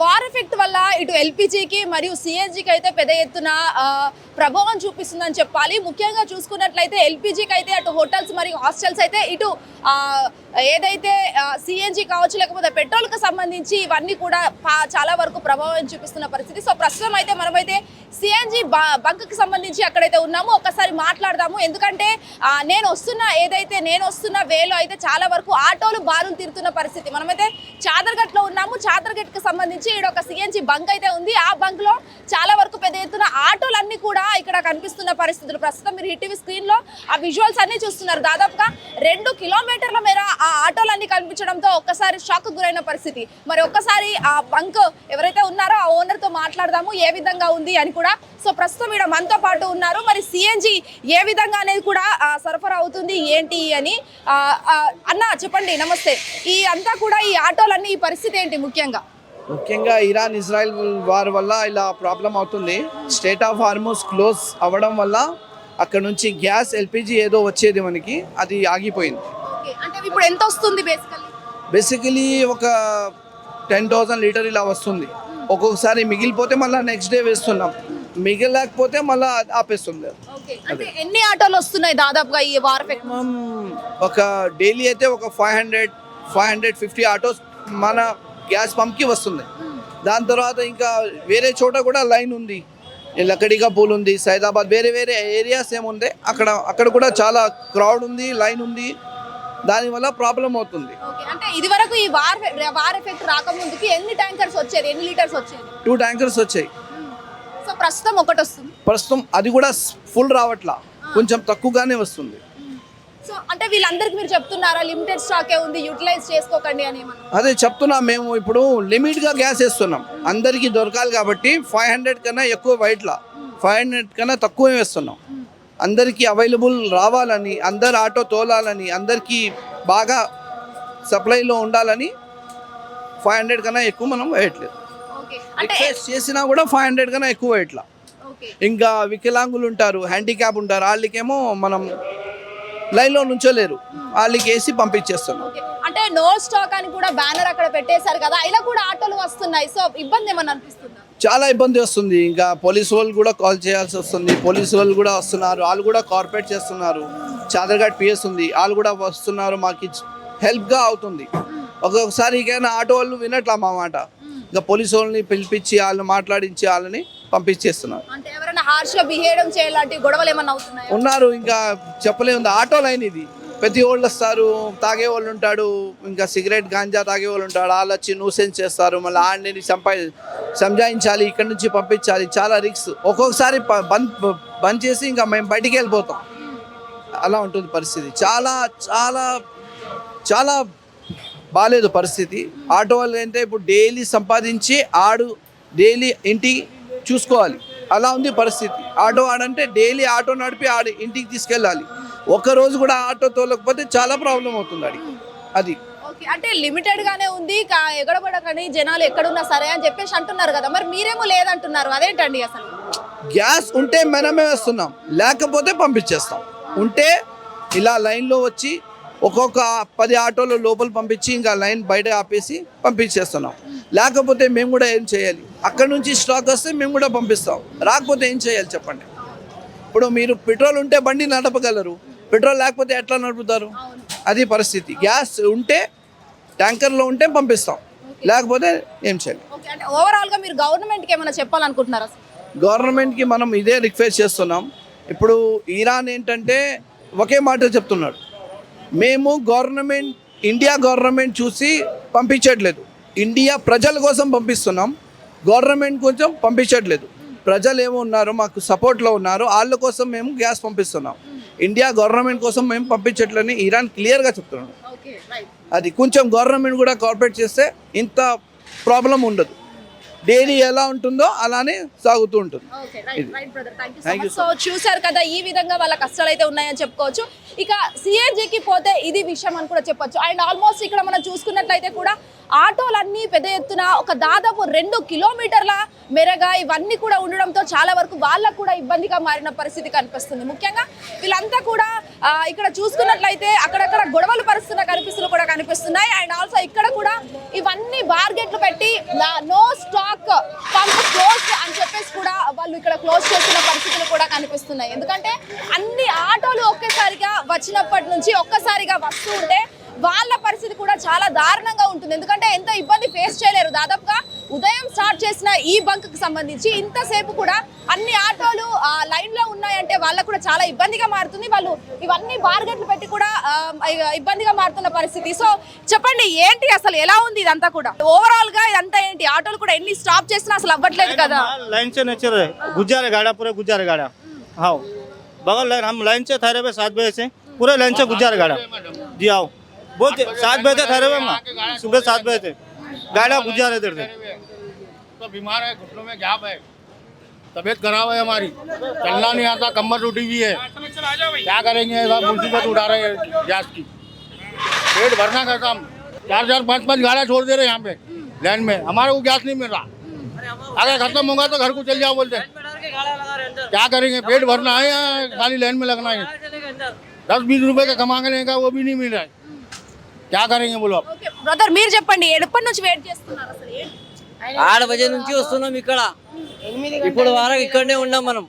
War effect వల్ల ఇటు ఎల్పిజికి మరియు సిఎన్జికి అయితే పెద్ద ఎత్తున ప్రభావం చూపిస్తుందని చెప్పాలి. ముఖ్యంగా చూసుకున్నట్లయితే ఎల్పిజికి అయితే అటు హోటల్స్ మరియు హాస్టల్స్ అయితే ఇటు ఏదైతే సిఎన్జి కావచ్చు లేకపోతే పెట్రోల్కి సంబంధించి ఇవన్నీ కూడా చాలా వరకు ప్రభావం చూపిస్తున్న పరిస్థితి. సో ప్రస్తుతం అయితే మనమైతే సిఎన్జి బంక్కి సంబంధించి అక్కడైతే ఉన్నాము. ఒక్కసారి మాట్లాడదాము. ఎందుకంటే నేను వస్తున్న వేలో అయితే చాలా వరకు ఆటోలు బారులు తీరుతున్న పరిస్థితి. మనమైతే చాదర్ఘట్లో ఉన్నాము. చాదర్ఘట్కి సంబంధించి ఇక్కడ ఒక సిఎన్జి బంక్ అయితే ఉంది. ఆ బంక్ లో చాలా వరకు పెద్ద ఎత్తున ఆటోలన్నీ కూడా ఇక్కడ కనిపిస్తున్న పరిస్థితులు. ప్రస్తుతం మీరు టీవీ స్క్రీన్ లో ఆ విజువల్స్ అన్ని చూస్తున్నారు. దాదాపుగా 2 కిలోమీటర్ల మేర ఆ ఆటోలన్నీ కనిపించడంతో ఒక్కసారి షాక్ గురైన పరిస్థితి. మరి ఒక్కసారి ఆ బంక్ ఎవరైతే ఉన్నారో ఆ ఓనర్ తో మాట్లాడదాము ఏ విధంగా ఉంది అని కూడా. సో ప్రస్తుతం ఇక్కడ మనతో పాటు ఉన్నారు. మరి సిఎన్జి ఏ విధంగా అనేది కూడా సరఫరా అవుతుంది ఏంటి అని అన్న చెప్పండి. నమస్తే. ఈ అంతా కూడా ఈ ఆటోలన్నీ ఈ పరిస్థితి ఏంటి? ముఖ్యంగా ఇరాన్ ఇజ్రాయెల్ వార్ వల్ల ఇలా ప్రాబ్లం అవుతుంది. స్టేట్ ఆఫ్ హార్మోస్ క్లోజ్ అవ్వడం వల్ల అక్కడ నుంచి గ్యాస్ ఎల్పిజి ఏదో వచ్చేది మనకి అది ఆగిపోయింది. అంటే ఇప్పుడు ఎంత వస్తుంది బేసికలీ ఒక 10,000 లీటర్ ఇలా వస్తుంది. ఒక్కొక్కసారి మిగిలిపోతే మళ్ళీ నెక్స్ట్ డే వేస్తున్నాం, మిగిలిపోతే మళ్ళీ ఆపేస్తుంది. ఎన్ని ఆటోలు వస్తున్నాయి దాదాపుగా ఈ వార్ ఎఫెక్ట్? ఒక డైలీ అయితే ఒక 550 ఆటోస్ మన గ్యాస్ పంప్కి వస్తుంది. దాని తర్వాత ఇంకా వేరే చోట కూడా లైన్ ఉంది. లక్కడిగా పూల్ ఉంది, సైదాబాద్, వేరే వేరే ఏరియాస్ ఏముంది అక్కడ కూడా చాలా క్రౌడ్ ఉంది, లైన్ ఉంది. దానివల్ల ప్రాబ్లం అవుతుంది. అంటే ఇది వరకు ఈ వార్ ఎఫెక్ట్ రాకముందుకి ఎన్ని ట్యాంకర్స్ వచ్చేది, ఎన్ని లీటర్స్ వచ్చేది? 2 ట్యాంకర్స్ వచ్చాయి. సో ప్రస్తుతం ఒకటి వస్తుంది. ప్రస్తుతం అది కూడా ఫుల్ రావట్లా, కొంచెం తక్కువగానే వస్తుంది. సో అంటే వీళ్ళందరికీ మీరు చెప్తున్నారా లిమిటెడ్ స్టాకే ఉంది, యూటిలైజ్ చేసుకోకండి అని? అదే చెప్తున్నాం. మేము ఇప్పుడు లిమిట్గా గ్యాస్ వేస్తున్నాం, అందరికీ దొరకాలి కాబట్టి 500 కన్నా ఎక్కువ వైట్లా 500 కన్నా తక్కువ వేస్తున్నాం. అందరికీ అవైలబుల్ రావాలని, అందరు ఆటో తోలాలని, అందరికీ బాగా సప్లైలో ఉండాలని 500 కన్నా ఎక్కువ మనం వేయట్లేదు. రిక్వెస్ట్ చేసినా కూడా 500 కన్నా ఎక్కువ వేయట్లా. ఇంకా వికలాంగులు ఉంటారు, హ్యాండిక్యాప్ ఉంటారు, వాళ్ళకేమో మనం లైన్లో నుంచోలేరు, వాళ్ళకి వేసి పంపించేస్తున్నాం. అంటే నో స్టాక్ అని కూడా బ్యానర్ అక్కడ పెట్టేశారు కదా, అయినా కూడా ఆటోలు వస్తున్నాయి. సో ఇబ్బంది ఏమన్నా అనిపిస్తుందా? చాలా ఇబ్బంది వస్తుంది. ఇంకా పోలీసు వాళ్ళు కూడా కాల్ చేయాల్సి వస్తుంది. పోలీసు వాళ్ళు కూడా వస్తున్నారు, వాళ్ళు కూడా కార్పొరేట్ చేస్తున్నారు. చాదర్ఘాట్ పిఎస్ ఉంది, వాళ్ళు కూడా వస్తున్నారు, మాకు హెల్ప్గా అవుతుంది. ఒక్కొక్కసారి ఇకైనా ఆటో వాళ్ళు వినట్లా మా మాట, ఇంకా పోలీసు వాళ్ళని పిలిపించి వాళ్ళు మాట్లాడించి వాళ్ళని పంపించేస్తున్నారు. ఉన్నారు, ఇంకా చెప్పలేదు. ఆటో లైన్ ఇది, ప్రతి వాళ్ళు వస్తారు, తాగే వాళ్ళు ఉంటాడు, ఇంకా సిగరెట్ గాంజా తాగే వాళ్ళు ఉంటాడు, వాళ్ళు వచ్చి న్యూసెన్స్ చేస్తారు. మళ్ళీ ఆడిని సంజాయించాలి, ఇక్కడ నుంచి పంపించాలి, చాలా రిస్క్. ఒక్కొక్కసారి బంద్ చేసి ఇంకా మేము బయటికి వెళ్ళిపోతాం, అలా ఉంటుంది పరిస్థితి. చాలా చాలా చాలా బాగాలేదు పరిస్థితి. ఆటో వాళ్ళు అంటే ఇప్పుడు డైలీ సంపాదించి డైలీ ఇంటికి చూసుకోవాలి, అలా ఉంది పరిస్థితి. ఆటో ఆడంటే డైలీ ఆటో నడిపి ఇంటికి తీసుకెళ్ళాలి. ఒక్కరోజు కూడా ఆటో తోలకపోతే చాలా ప్రాబ్లం అవుతుంది అది. అంటే లిమిటెడ్ గానే ఉంది, ఎగడబడకని జనాలు ఎక్కడున్నా సరే అని చెప్పేసి అంటున్నారు కదా, మరి మీరేమో లేదంటున్నారు, అదేంటండి? అసలు గ్యాస్ ఉంటే మనమే వస్తున్నాం, లేకపోతే పంపించేస్తాం. ఉంటే ఇలా లైన్లో వచ్చి ఒక్కొక్క 10 ఆటోలు లోపల పంపించి ఇంకా లైన్ బయట ఆపేసి పంపించేస్తున్నాం. లేకపోతే మేము కూడా ఏం చేయాలి? అక్కడ నుంచి స్టాక్ వస్తే మేము కూడా పంపిస్తాం, రాకపోతే ఏం చేయాలి చెప్పండి? ఇప్పుడు మీరు పెట్రోల్ ఉంటే బండి నడపగలరు, పెట్రోల్ లేకపోతే ఎట్లా నడుపుతారు? అది పరిస్థితి. గ్యాస్ ఉంటే ట్యాంకర్లో ఉంటే పంపిస్తాం, లేకపోతే ఏం చేయాలి? ఓవరాల్గా మీరు గవర్నమెంట్కి ఏమైనా చెప్పాలనుకుంటున్నారా? గవర్నమెంట్కి మనం ఇదే రిక్వెస్ట్ చేస్తున్నాం. ఇప్పుడు ఇరాన్ ఏంటంటే ఒకే మాట చెప్తున్నాడు, మేము ఇండియా గవర్నమెంట్ చూసి పంపించట్లేదు, ఇండియా ప్రజల కోసం పంపిస్తున్నాం, గవర్నమెంట్ కొంచెం పంపించట్లేదు. ప్రజలు ఏమో ఉన్నారు, మాకు సపోర్ట్లో ఉన్నారు, వాళ్ళ కోసం మేము గ్యాస్ పంపిస్తున్నాం. ఇండియా గవర్నమెంట్ కోసం మేము పంపించట్లని ఇరాన్ క్లియర్గా చెప్తున్నాం. అది కొంచెం గవర్నమెంట్ కూడా కోఆపరేట్ చేస్తే ఇంత ప్రాబ్లం ఉండదు. డైలీ ఎలా ఉంటుందో అలానే సాగుతూ ఉంటుంది. సో చూసారు కదా, ఈ విధంగా వాళ్ళ కష్టాలు అయితే ఉన్నాయని చెప్పుకోవచ్చు. ఇక సిఎన్జికి పోతే ఇది విషయం అని కూడా చెప్పొచ్చు. అండ్ ఆల్మోస్ట్ ఇక్కడ మనం చూసుకున్నట్లయితే కూడా ఆటోలన్నీ పెద్ద ఎత్తున ఒక దాదాపు 2 కిలోమీటర్ల మేరగా ఇవన్నీ కూడా ఉండడంతో చాలా వరకు వాళ్ళకు కూడా ఇబ్బందిగా మారిన పరిస్థితి కనిపిస్తుంది. ముఖ్యంగా వీళ్ళంతా కూడా ఇక్కడ చూసుకున్నట్లయితే అక్కడక్కడ గొడవలు పరుస్తున్న కనిపిస్తులు కూడా కనిపిస్తున్నాయి. అండ్ ఆల్సో ఇక్కడ కూడా ఇవన్నీ బార్గెట్లు పెట్టి నో స్టాక్ పంప్ క్లోజ్ అని చెప్పేసి కూడా వాళ్ళు ఇక్కడ క్లోజ్ చేసిన పరిస్థితులు కూడా కనిపిస్తున్నాయి. ఎందుకంటే అన్ని ఆటోలు ఒకేసారిగా వచ్చినప్పటి నుంచి ఒక్కసారిగా వస్తూ ఉంటే వాళ్ళ పరిస్థితి కూడా చాలా దారుణంగా ఉంటుంది. ఎందుకంటే ఎంత ఇబ్బంది ఫేస్ చేయలేరు. దాదాపుగా ఉదయం స్టార్ట్ చేసిన ఈ బంక్ కి సంబంధించి ఇంతసేపు కూడా అన్ని ఆటోలు లైన్ లో ఉన్నాయంటే వాళ్ళకు కూడా చాలా ఇబ్బందిగా మారుతుంది. వాళ్ళు ఇవన్నీ బార్గెట్లు పెట్టి కూడా ఇబ్బందిగా మారుతున్న పరిస్థితి. సో చెప్పండి, ఏంటి అసలు ఎలా ఉంది ఇదంతా కూడా? ఓవరాల్ గా ఇదంతా ఏంటి? ఆటోలు కూడా ఎన్ని స్టాప్ చేసినా అసలు అవ్వట్లేదు కదా. लाइन से नहीं चल रहे, गुजारे गाड़ा पूरे गुजारे गाड़ा। हाँ बगल लाइन, हम लाइन से ठहरे हुए 7 बजे से, पूरे लाइन से गुजारे गाड़ा। जी आओ, बहुत 7 बजे से ठहरे हुए हम, सुबह 7 बजे से गाड़ा गुजारे इधर से। तो बीमार है, घुटनों में गैप है, तबीयत खराब है हमारी, चलना नहीं आता, कमर टूटी हुई है, क्या करेंगे? सब मुसीबत उठा रहे हैं गैस की, पेट भरना का काम। 4-4, 5-5 गाड़ा छोड़ दे रहे हैं यहाँ पे लाइन में, हमारे को गैस नहीं मिल रहा। अगर खत्म होगा तो घर को चल जाओ बोलते हैं, क्या करेंगे? पेट भरना है या खाली लाइन में लगना है? 10-20 रुपए का कमाने का वो भी नहीं मिल रहा है, क्या करेंगे बोलो आप? ఓకే బ్రదర్, మీరు చెప్పండి, ఎప్పటి నుంచి వెయిట్ చేస్తున్నారు అసలు? ఏంటి 6 బజే నుంచి వస్తున్నాం ఇక్కడ, ఇప్పుడు వరకు ఇక్కడనే ఉన్నాం మనం.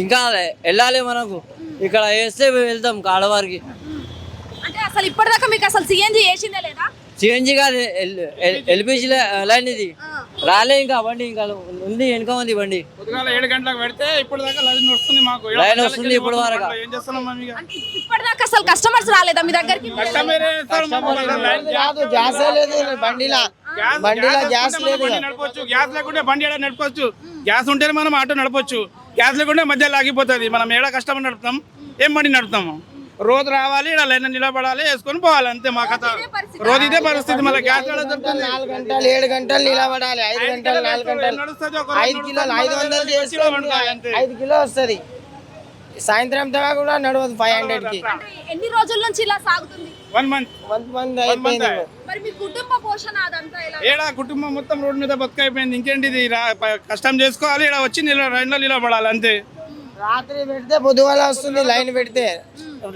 ఇంకా వెళ్ళాలి మనకు, ఇక్కడ వేస్తే వెళ్తాం కాడవారికి. అంటే అసలు ఇప్పటిదాకా మీకు అసలు సిఎన్జి వేసిందే లేదా? సిఎన్జి కాదు, ఎల్పిజి లైన్ ఇది రాలే, ఇంకా బండి ఇంకా ఉంది, వెనుక ఉంది బండి. పొద్దుగాల 7 గంటలకు పెడితే ఇప్పుడు దాకా లైన్ వస్తుంది మాకు. లైన్ వస్తుంది ఇప్పుడు వరకు. ఏం చేస్తున్నాం మేము ఇక? అంటే ఇప్పటిదాకా అసలు కస్టమర్స్ రాలేదా మీ దగ్గరికి? కస్టమరే వేస్తారు మాకు. లైన్ గ్యాస్ లేదు బండిలా, బండిలా గ్యాస్ లేదు. బండి నడపొచ్చు, గ్యాస్ లేకుంటే బండి ఏడా నడపొచ్చు. గ్యాస్ ఉంటేనే మనం ఆటో నడపొచ్చు, గ్యాస్ లేకుంటే మధ్యలో ఆగిపోతుంది. మనం ఏడా కస్టమర్ నడుపుతాం, ఏం బండి నడుపుతాము? రోజు రావాలి, ఇక్కడ లైన్ నిలబడాలి, వేసుకొని పోవాలి, అంతే మా కథ. రోజు ఇదే పరిస్థితి. మళ్ళీ గ్యాస్ 4 గంటలు 7 గంటలు నిలబడాలి, 5 గంటలు 4 గంటలు, 5 కిలోలు 500 చేసుకోండి, 5 కిలో వస్తుంది. సాయంత్రం దాకా కూడా నడవదు 500కి. అంటే ఎన్ని రోజుల నుంచి ఇలా సాగుతుంది? 1 మంత్. 1 మంత్ అయిపోయింది. మరి మీ కుటుంబ పోషణ అదంతా ఎలా? ఏడా కుటుంబం మొత్తం రోడ్డు మీద బతుకైపోయింది. ఇంకేంటి ఇది? కష్టం చేసుకోవాలి, ఇక్కడ వచ్చి లైన్లో నిలబడాలి, అంతే. రాత్రి పెడితే పొద్దుగాల వస్తుంది, లైన్ పెడితే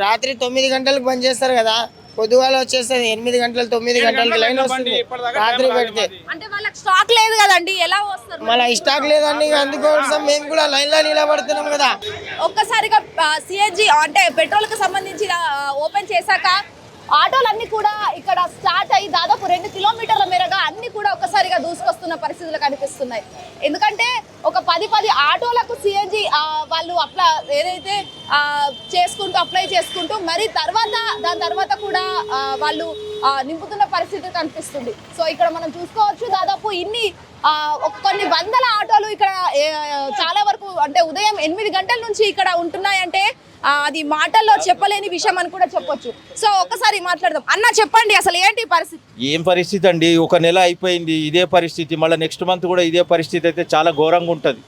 రాత్రి 9 గంటలకు బంద్ చేస్తారు కదా, పొద్దుగాల వచ్చేస్తుంది 8 గంటలు 9 గంటలకు లైన్ వస్తుంది రాత్రి పెడితే. అంటే వాళ్ళకి స్టాక్ లేదు కదండి, ఎలా వస్తారు? మళ్ళీ స్టాక్ లేదండి, అందుకోసం మేము కూడా లైన్ లో నిలబడుతున్నాం కదా. ఒక్కసారిగా సిఎన్జి అంటే పెట్రోల్ కి సంబంధించి ఓపెన్ చేశాక ఆటోలన్నీ కూడా ఇక్కడ స్టార్ట్ అయ్యి దాదాపు 2 కిలోమీటర్ల మేరగా అన్ని కూడా ఒక్కసారిగా దూసుకొస్తున్న పరిస్థితులు కనిపిస్తున్నాయి. ఎందుకంటే ఒక 10 ఆటోలకు సిఎన్జి వాళ్ళు ఏదైతే అప్లై చేసుకుంటూ మరి దాని తర్వాత కూడా వాళ్ళు నింపుతున్న పరిస్థితి కనిపిస్తుంది. సో ఇక్కడ మనం చూసుకోవచ్చు, దాదాపు కొన్ని వందల ఆటోలు ఇక్కడ చాలా వరకు అంటే ఉదయం 8 గంటల నుంచి ఇక్కడ ఉంటున్నాయంటే అది మాటల్లో చెప్పలేని విషయం అని కూడా చెప్పొచ్చు. సో ఒక్కసారి మాట్లాడదాం. అన్న చెప్పండి, అసలు ఏంటి పరిస్థితి? ఏం పరిస్థితి అండి, 1 నెల అయిపోయింది ఇదే పరిస్థితి, మళ్ళీ నెక్స్ట్ మంత్ కూడా ఇదే పరిస్థితి అయితే చాలా ఘోరంగా ఉంటుంది.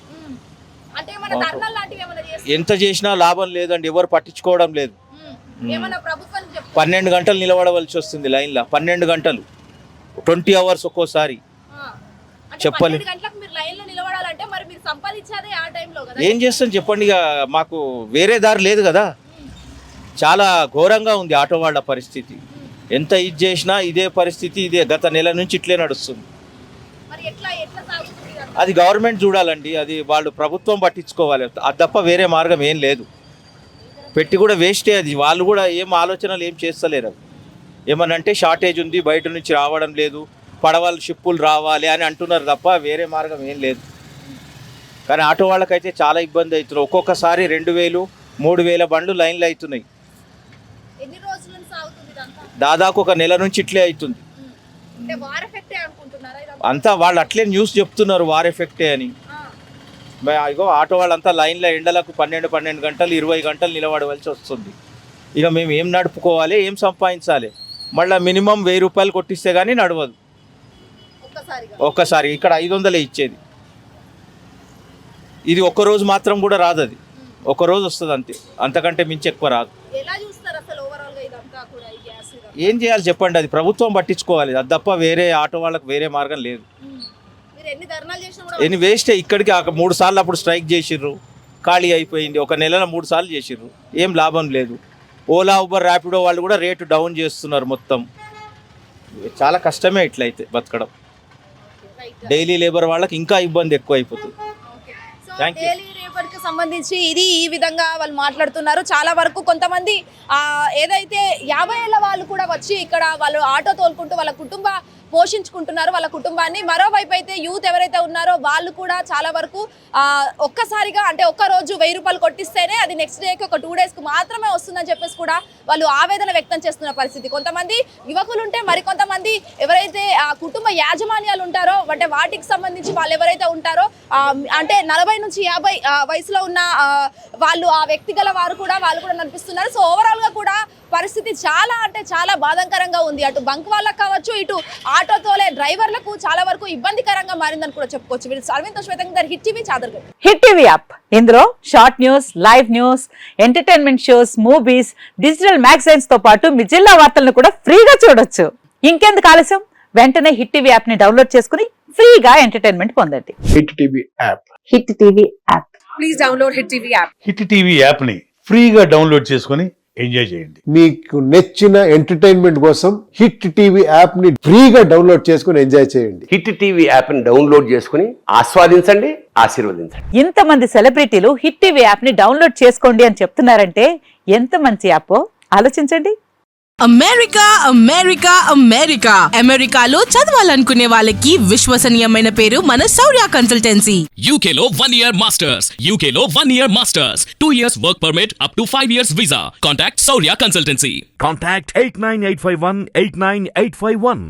అంటే ఏమైనా ధర్నాలు లాంటివి ఏమైనా చేస్తారా? ఎంత చేసినా లాభం లేదండి, ఎవరు పట్టించుకోవడం లేదు. ఏమైనా ప్రభుత్వం 12 గంటలు నిలబడవలసి వస్తుంది లైన్లో, 12 గంటలు 20 అవర్స్ ఒక్కోసారి. చెప్పలే 12 గంటలకు మీరు లైన్లో నిలబడాలంటే మరి మీరు సంపాదించేదే ఆ టైంలో కదా. ఏం చేస్తాం చెప్పండి, ఇక మాకు వేరే దారి లేదు కదా. చాలా ఘోరంగా ఉంది ఆటో వాళ్ళ పరిస్థితి. ఎంత ఇది చేసినా ఇదే పరిస్థితి, ఇదే గత నెల నుంచి ఇట్లే నడుస్తుంది. మరి ఎట్లా సాగుతుంది ఇదంతా? అది గవర్నమెంట్ చూడాలండి, అది వాళ్ళు ప్రభుత్వం పట్టించుకోవాలి, అది తప్ప వేరే మార్గం ఏం లేదు. పెట్టి కూడా వేస్టే అది, వాళ్ళు కూడా ఏం ఆలోచనలు ఏం చేస్తలేరు. ఏమనంటే షార్టేజ్ ఉంది, బయట నుంచి రావడం లేదు, పడవలు షిప్పులు రావాలి అని అంటున్నారు తప్ప వేరే మార్గం ఏం లేదు. కానీ ఆటో వాళ్ళకైతే చాలా ఇబ్బంది అవుతుంది. ఒక్కొక్కసారి 2000, 3000 బండ్లు లైన్లు అవుతున్నాయి. ఎన్ని రోజుల నుంచి సాగుతుంది ఇదంతా? దాదాపు 1 నెల నుంచి ఇట్లే అవుతుంది. అంటే వార్ ఎఫెక్టే అనుకుంటున్నారా ఇదంతా? అంతా వాళ్ళు అట్లే న్యూస్ చెప్తున్నారు వార్ ఎఫెక్టే అని. ఇగో ఆటో వాళ్ళంతా లైన్లో ఎండలకు 12 గంటలు 20 గంటలు నిలబడవలసి వస్తుంది. ఇక మేము ఏం నడుపుకోవాలి, ఏం సంపాదించాలి? మళ్ళీ మినిమం 1000 రూపాయలు కొట్టిస్తే కానీ నడవదు. ఒక్కసారి ఇక్కడ 500 ఇచ్చేది, ఇది ఒక్కరోజు మాత్రం కూడా రాదు. అది ఒక్కరోజు వస్తుంది అంతే, అంతకంటే మించి ఎక్కువ రాదు. ఏం చేయాలి చెప్పండి, అది ప్రభుత్వం పట్టించుకోవాలి, అది తప్ప వేరే ఆటో వాళ్ళకి వేరే మార్గం లేదు. ఎన్ని వేస్టే. ఇక్కడికి 3 సార్లు అప్పుడు స్ట్రైక్ చేసిర్రు, ఖాళీ అయిపోయింది. 1 నెలలో 3 సార్లు చేసిర్రు, ఏం లాభం లేదు. ఓలా, ఉబర్, ర్యాపిడో వాళ్ళు కూడా రేటు డౌన్ చేస్తున్నారు మొత్తం. చాలా కష్టమే ఇట్లయితే బతకడం. డైలీ లేబర్ వాళ్ళకి ఇంకా ఇబ్బంది ఎక్కువ అయిపోతుంది. Thank you. డైలీ లేబర్ కి సంబంధించి ఇది ఈ విధంగా వాళ్ళు మాట్లాడుతున్నారు. చాలా వరకు కొంతమంది ఏదైతే 50 ఏళ్ళ వాళ్ళు కూడా వచ్చి ఇక్కడ వాళ్ళు ఆటో తోలుకుంటూ వాళ్ళ పోషించుకుంటున్నారు వాళ్ళ కుటుంబాన్ని. మరోవైపు అయితే యూత్ ఎవరైతే ఉన్నారో వాళ్ళు కూడా చాలా వరకు ఒక్కసారిగా అంటే ఒక్క రోజు 1000 రూపాయలు కొట్టిస్తేనే అది నెక్స్ట్ డేకి ఒక 2 డేస్కి మాత్రమే వస్తుందని చెప్పేసి కూడా వాళ్ళు ఆవేదన వ్యక్తం చేస్తున్న పరిస్థితి. కొంతమంది యువకులు ఉంటే మరికొంతమంది ఎవరైతే కుటుంబ యాజమాన్యాలు ఉంటారో అంటే వాటికి సంబంధించి వాళ్ళు ఎవరైతే ఉంటారో అంటే 40 నుంచి 50 వయసులో ఉన్న వాళ్ళు ఆ వ్యక్తి గల వాళ్ళు కూడా కనిపిస్తున్నారు. సో ఓవరాల్గా కూడా పరిస్థితి చాలా అంటే చాలా బాధాకరంగా ఉంది. అటు బంక్ వాళ్ళకు కావచ్చు, ఇటు ఆటో తోలే డ్రైవర్లకు చాలా వరకు ఇబ్బందికరంగా మారిందని కూడా చెప్పుకోవచ్చు. వీళ్ళు అరవింద్ శ్వేతంగా hit TV Chadarghat. Hit TV app ఇందులో short news, live news, entertainment shows, movies, digital magazines తో పాటు మీ జిల్లా వార్తలను కూడా ఫ్రీగా చూడొచ్చు. ఇంకెందుకు ఆలస్యం, వెంటనే హిట్ టీవీ యాప్ ని డౌన్లోడ్ చేసుకుని ఫ్రీగా ఎంటర్టైన్మెంట్ పొందండి. Hit TV app. Hit TV app. Please download hit TV app. Hit TV app ని ఫ్రీగా డౌన్లోడ్ చేసుకొని ఎంజాయ్ చేయండి. మీకు నచ్చిన ఎంటర్టైన్మెంట్ కోసం హిట్ టీవీ యాప్ ని ఫ్రీగా డౌన్లోడ్ చేసుకుని ఎంజాయ్ చేయండి. హిట్ టీవీ యాప్ ని డౌన్లోడ్ చేసుకుని ఆస్వాదించండి, ఆశీర్వదించండి. ఇంతమంది సెలబ్రిటీలు హిట్ టీవీ యాప్ ని డౌన్లోడ్ చేసుకోండి అని చెప్తున్నారంటే ఎంత మంచి యాప్ ఆలోచించండి. అమెరికా అమెరికా అమెరికా అమెరికాలో చదవాలనుకునే వాళ్ళకి విశ్వసనీయమైన పేరు మన శౌర్య కన్సల్టెన్సీ. UK లో 1 year masters, UK లో 1 year masters, 2 years work permit up to 5 years visa. Contact Saurya Consultancy. Contact 89851 89851.